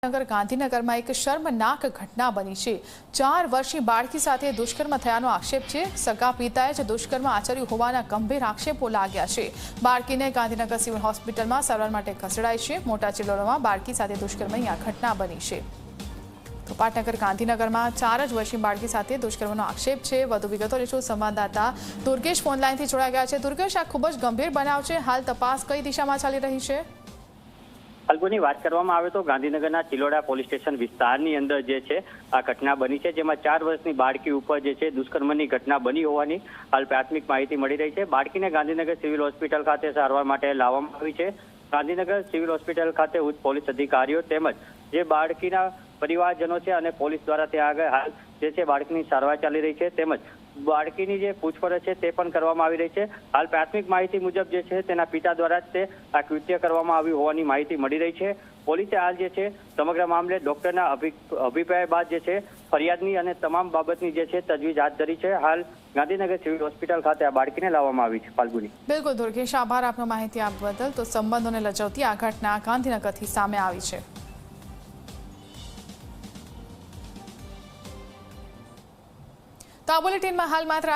નગર ગાંધીનગરમાં એક શર્મનાક ઘટના બની છે। 4 વર્ષની બાળકી સાથે દુષ્કર્મ થયાનો આક્ષેપ છે। સગા પિતાએ જ દુષ્કર્મ આચર્યું હોવાના ગંભીર આક્ષેપો લાગ્યા છે। બાળકીને ગાંધીનગર સિવિલ હોસ્પિટલમાં સારવાર માટે ખસેડાઈ છે। મોટા ચિલોડામાં બાળકી સાથે દુષ્કર્મની આ ઘટના બની છે। તો પાટનગર ગાંધીનગરમાં 4 જ વર્ષની બાળકી સાથે દુષ્કર્મનો આક્ષેપ છે। વધુ વિગતો લઈશું સંવાદદાતા દુર્ગેશ ફોન લાઈનથી જોડાઈ ગયા છે। દુર્ગેશ, આ ખૂબ જ ગંભીર બનાવ છે। હાલ તપાસ કઈ દિશામાં ચાલી રહી છે? ફલ્ગુની વાત કરવામાં આવે તો ગાંધીનગરના ચિલોડા પોલીસ સ્ટેશન વિસ્તારની અંદર જે છે આ ઘટના બની છે, જેમાં 4 વર્ષની બાળકી ઉપર જે છે દુષ્કર્મની ઘટના બની હોવાની હાલ પ્રાથમિક માહિતી મળી રહી છે। બાળકીને ગાંધીનગર સિવિલ હોસ્પિટલ ખાતે સારવાર માટે લાવવામાં આવી છે। ગાંધીનગર સિવિલ હોસ્પિટલ ખાતે ઉચ્ચ પોલીસ અધિકારીઓ તેમજ જે બાળકીના પરિવારજનો છે અને પોલીસ દ્વારા ત્યાં આગળ હાલ જે છે બાળકીની સારવાર ચાલી રહી છે, તેમજ બાળકીની જે પૂછપરછ છે તે પણ કરવામાં આવી રહી છે। હાલ પ્રાથમિક માહિતી મુજબ જે છે તેના પિતા દ્વારા જ તે આ કૃત્ય કરવામાં આવ્યું હોવાની માહિતી મળી રહી છે। પોલીસે હાલ જે છે સમગ્ર મામલે ડોક્ટરના અભિપ્રાય બાદ જે છે ફરિયાદની અને તમામ બાબતની જે છે તજવીજ હાથ ધરી છે। હાલ ગાંધીનગર સિવિલ હોસ્પિટલ ખાતે આ બાળકીને લાવવામાં આવી છે। ફાલ્ગુની, બિલકુલ દુર્ગેશ, આભાર આપનો માહિતી આપવા બદલ। તો સંબંધોને લચવતી આ ઘટના ગાંધીનગરથી સામે આવી છે। તો આ બુલેટિનમાં હાલ માત્ર